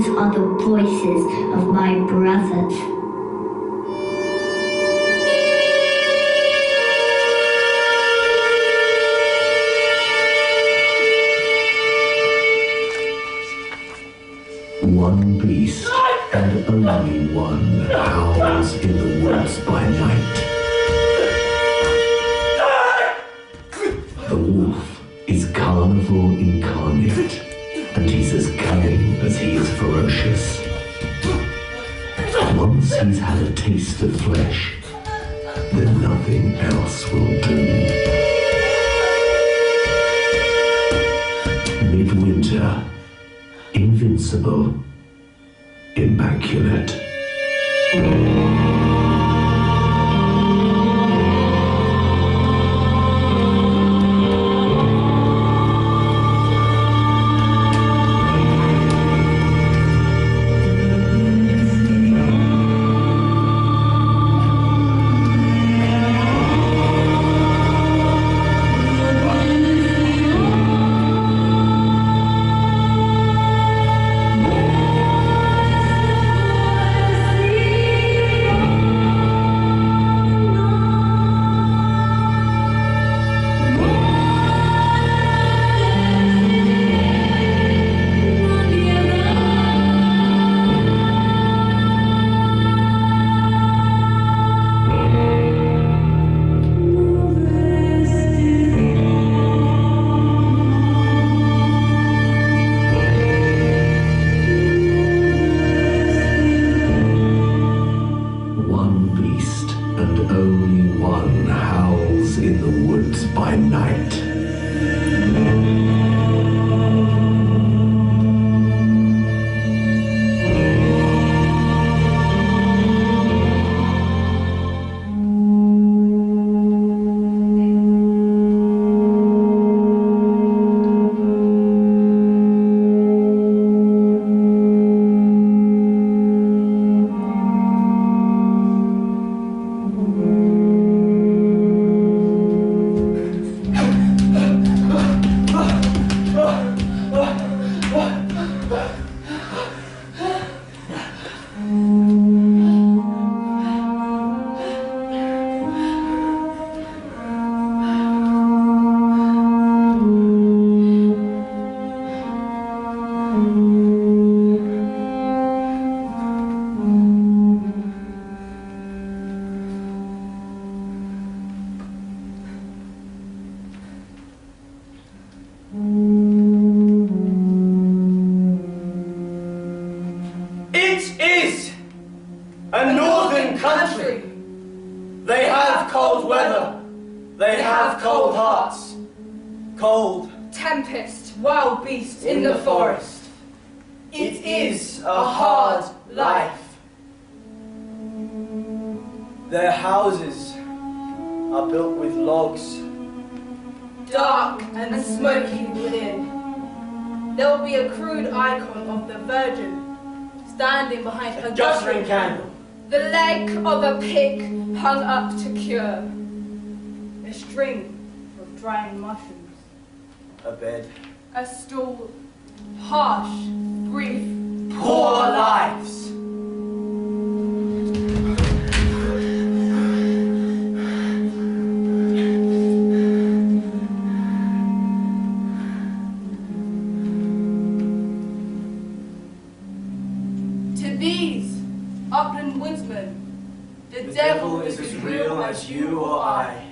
Those are the voices of my brothers. One beast, and only one, howls in the woods by night. The wolf is carnivore incarnate, and he's as cunning as he is ferocious. Once he's had a taste of flesh, then nothing else will do. Midwinter, invincible, immaculate. Behind a guttering candle, the leg of a pig hung up to cure, a string of drying mushrooms, a bed, a stool, harsh, brief, poor lives. The devil is as real as you or I.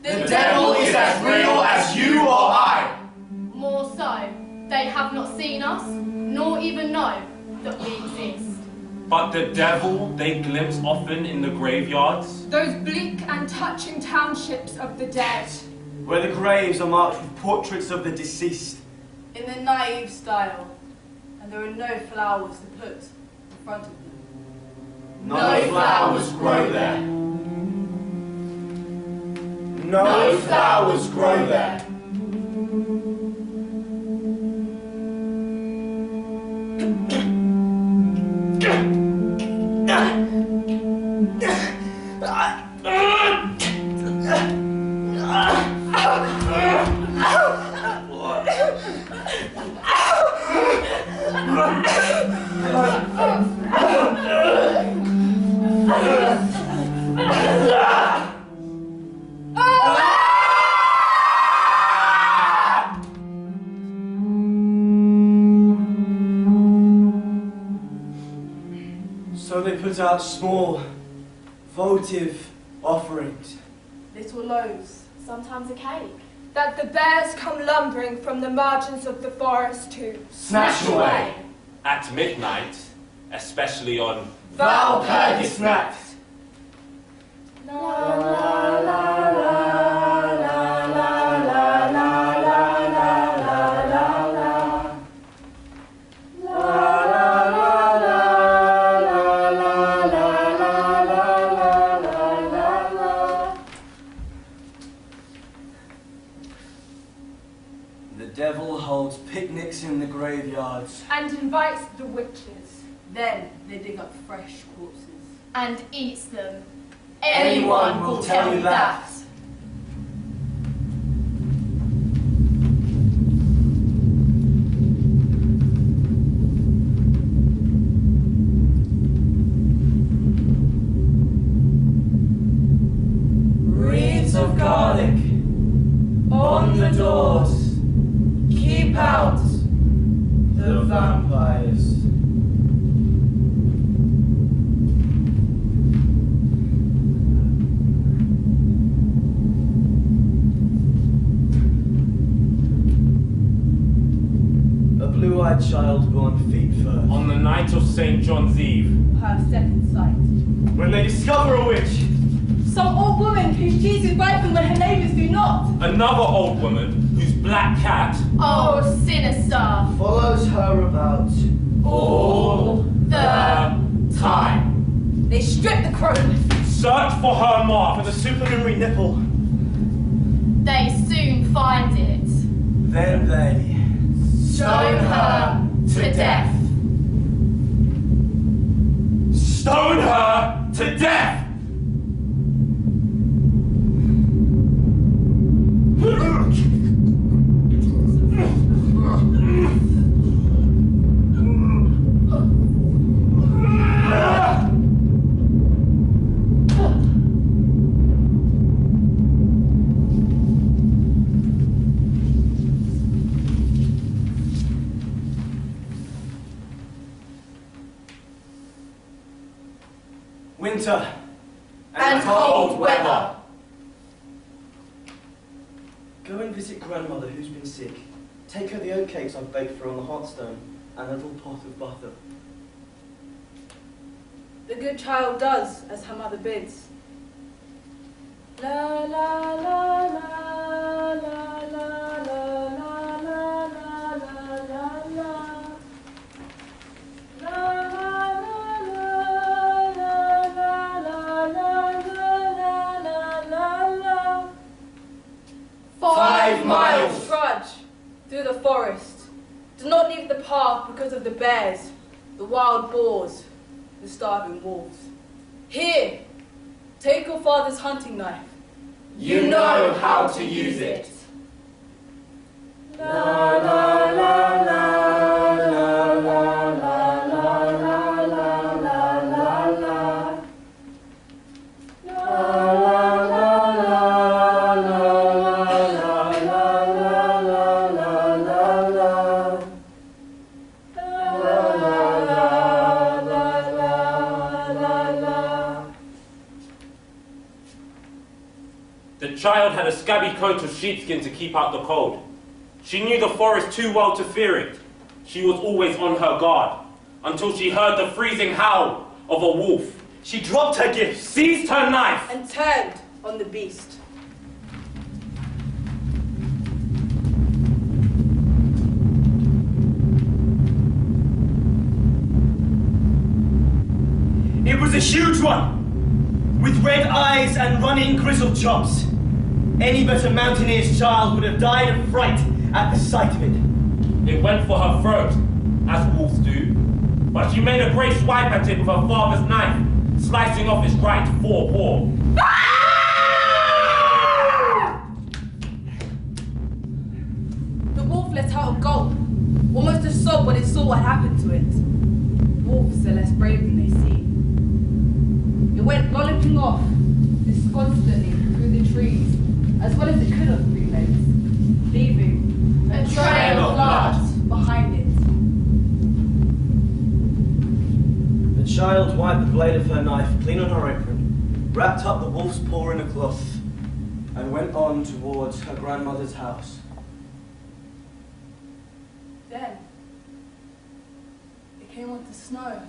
The devil is as real as you or I. More so, they have not seen us, nor even know that we exist. But the devil they glimpse often in the graveyards. Those bleak and touching townships of the dead. Where the graves are marked with portraits of the deceased. In the naive style, and there are no flowers to put in front of them. No flowers grow there. No flowers grow there. So they put out small, votive offerings. Little loaves, sometimes a cake. That the bears come lumbering from the margins of the forest to Snatch away. At midnight, especially on Valpurgis night. La la la Picnics in the graveyards. and invites the witches. Then they dig up fresh corpses. And eats them. Anyone will tell you that. Wreaths of garlic on the doors. Keep out the vampires. A blue-eyed child born feet first. On the night of St. John's Eve. Her second sight. When they discover a witch. Some old woman whose deeds invite them when her neighbours do not. Another old woman whose black cat Oh, sinister. Follows her about. all the time. They strip the crone. Search for her mark. For the supernumerary nipple. They soon find it. Then they Stone her to death. Stone her to death. winter And cold weather. Go and visit grandmother who's been sick. Take her the oatcakes I've baked for her on the hearthstone and a little pot of butter. The good child does as her mother bids. La la la la la la la la la la la la la. La la la la la la la la la la. 5 miles. Trudge through the forest. Do not leave the path because of the bears, the wild boars, the starving wolves. Here, take your father's hunting knife. You know how to use it. La la la la la la la la la la la la la. The child had a scabby coat of sheepskin to keep out the cold. She knew the forest too well to fear it. She was always on her guard, until she heard the freezing howl of a wolf. She dropped her gift, Seized her knife, And turned on the beast. It was a huge one, with red eyes and running grizzled chops. Any but a mountaineer's child would have died of fright at the sight of it. it went for her throat, as wolves do, but she made a great swipe at it with her father's knife, slicing off its right forepaw. The wolf let out a gulp, almost a sob when it saw what happened to it. Wolves are less brave than they seem. It went lolloping off, disconsolately through the trees, as well as it could on 3 legs, leaving a trail of blood behind it. The child wiped the blade of her knife clean on her apron, wrapped up the wolf's paw in a cloth, and went on towards her grandmother's house. Then it came on to snow.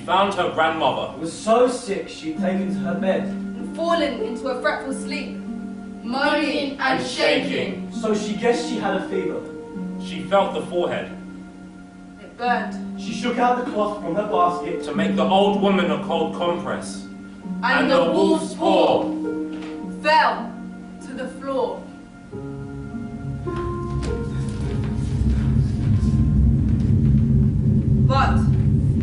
Found her grandmother. Was so sick she'd taken to her bed and fallen into a fretful sleep, moaning and shaking. So she guessed she had a fever. She felt the forehead. It burned. She shook out the cloth from her basket to make the old woman a cold compress. And the wolf's paw fell to the floor. But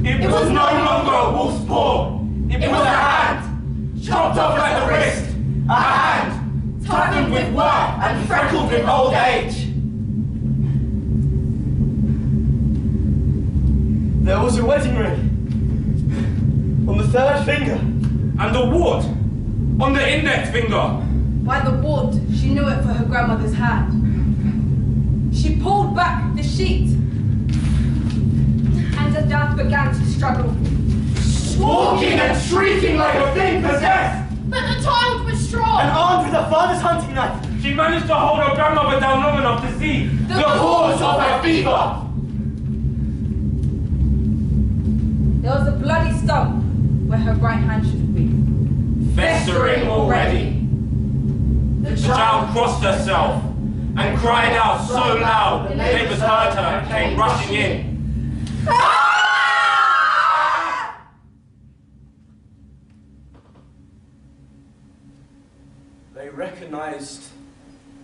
it was no longer a wolf's paw. It was a hand, chopped off at the wrist. A hand, toughened with work and freckled with old age. There was a wedding ring on the third finger. And a wart on the index finger. By the wart, she knew it for her grandmother's hand. She pulled back the sheet. And the dad began to struggle, walking and shrieking like a thing possessed. But the child was strong. And armed with her father's hunting knife. She managed to hold her grandmother down long enough to see the cause of her fever. There was a bloody stump where her right hand should be. Festering already. The child crossed herself and cried out so loud the neighbors heard her and came rushing in. They recognized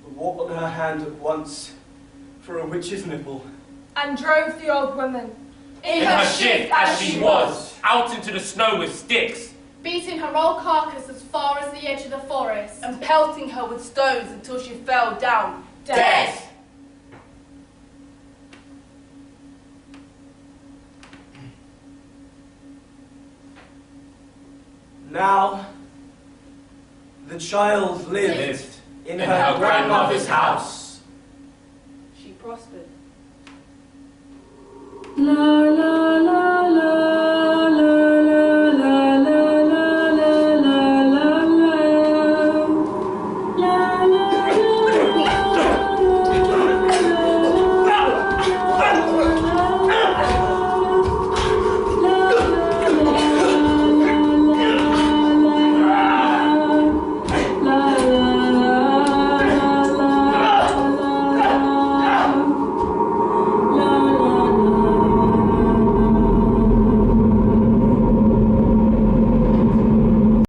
the wart on her hand at once for a witch's nipple. And drove the old woman in her shift as she was, out into the snow with sticks, beating her old carcass as far as the edge of the forest, and pelting her with stones until she fell down dead. Now, the child lived in her grandmother's house. She prospered. La